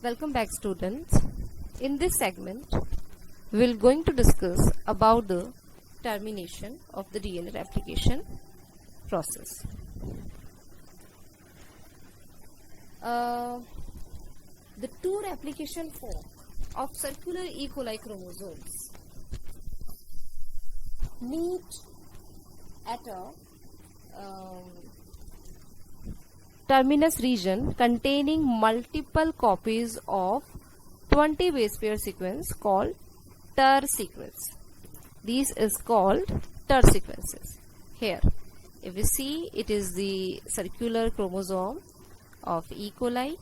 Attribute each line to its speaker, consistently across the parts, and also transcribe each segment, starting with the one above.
Speaker 1: Welcome back, students. In this segment, we will going to discuss about the termination of the DNA replication process. The two replication fork of circular E. coli chromosomes meet at a terminus region containing multiple copies of 20 base pair sequence called TER sequence. These is called TER sequences. Here, if we see, it is the circular chromosome of E. coli.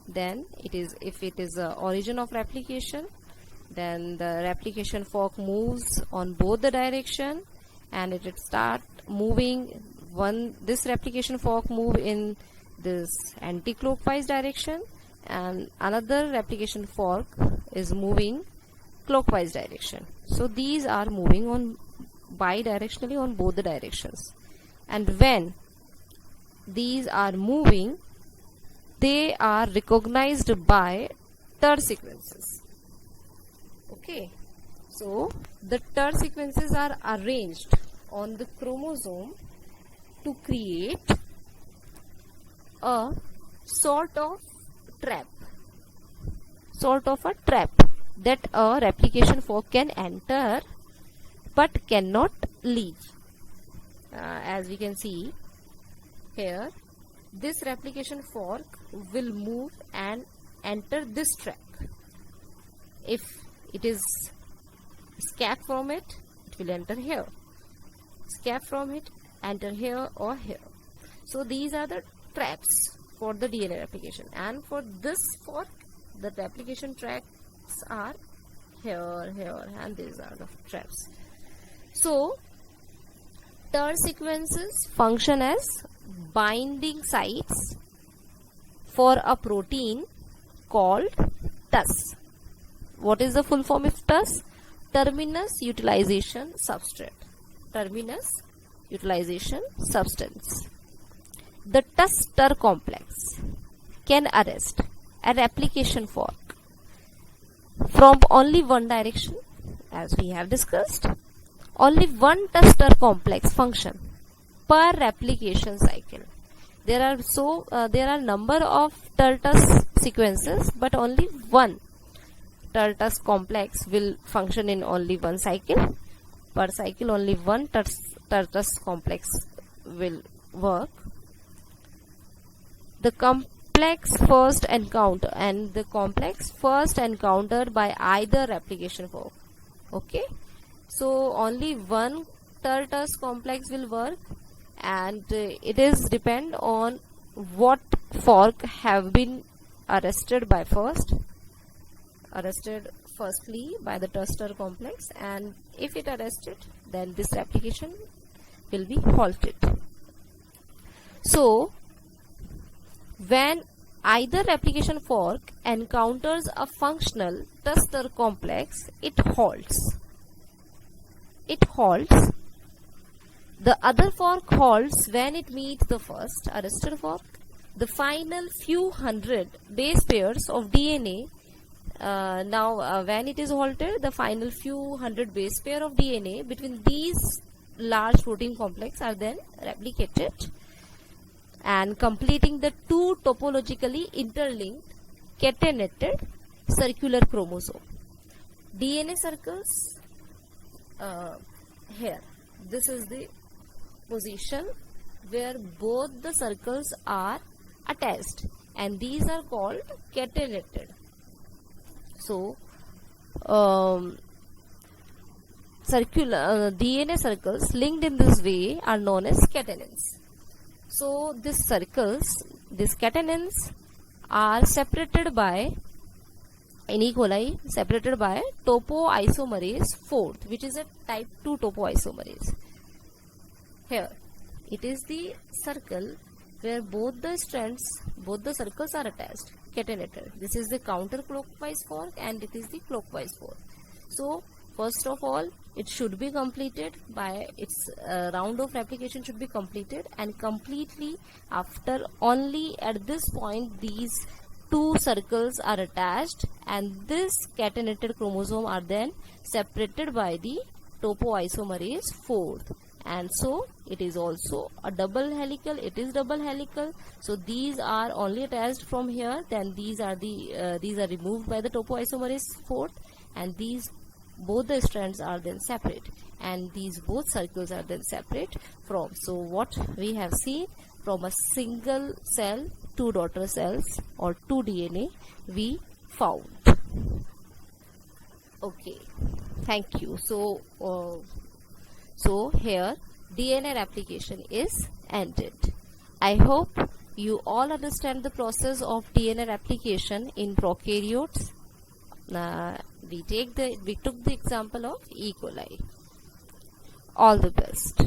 Speaker 1: Then it is, if it is the origin of replication, then the replication fork moves on both the direction, and it will start moving. This replication fork move in this anti-clockwise direction, and another replication fork is moving clockwise direction. So these are moving on bidirectionally on both the directions, and when these are moving, they are recognized by TER sequences. Okay, so the TER sequences are arranged on the chromosome to create a sort of a trap that a replication fork can enter but cannot leave. As we can see here, this replication fork will move and enter this track. If it is escape from it, it will enter here. Escape from it, enter here or here. So these are the traps for the DNA replication, and for this fork, the replication tracks are here, and these are the traps. So TER sequences function as binding sites for a protein called TUS. What is the full form of TUS? Terminus utilization substrate. Terminus utilization substance. The TUS-TER complex can arrest a replication fork from only one direction, as we have discussed. Only one TUS-TER complex function per replication cycle. There are number of TER-TUS sequences, but only one TER-TUS complex will function in only one cycle. Per cycle, only one TER-TUS complex will work. The complex first encountered by either replication fork. Okay, so only one TER-TUS complex will work, and it is depend on what fork have been arrested firstly by the TUS-TER complex, and if it arrested, then this replication will be halted. So when either replication fork encounters a functional TUS-TER complex, it halts. The other fork halts when it meets the first arrested fork. The final few hundred base pairs of DNA, when it is halted, the final few hundred base pair of DNA between these large protein complex are then replicated and completing the two topologically interlinked catenated circular chromosome. DNA circles here. This is the position where both the circles are attached, and these are called catenated. So DNA circles linked in this way are known as catenins. So these catenins are separated by, in E. coli, separated by topoisomerase 4, which is a type 2 topoisomerase. Here, it is the circle where both the circles are attached, catenated. This is the counterclockwise fork, and it is the clockwise fork. So first of all, it should be completed by its round of replication should be completed, and completely after only at this point these two circles are attached, and this catenated chromosome are then separated by the topoisomerase 4th, and so it is also a double helical. It is double helical. So these are only attached from here, then these are removed by the topoisomerase 4th, and these both the strands are then separate, and these both circles are then separate from. So what we have seen, from a single cell, two daughter cells or two DNA we found. Okay, thank you. So here DNA replication is ended. I hope you all understand the process of DNA replication in prokaryotes. We took the example of E. coli. All the best.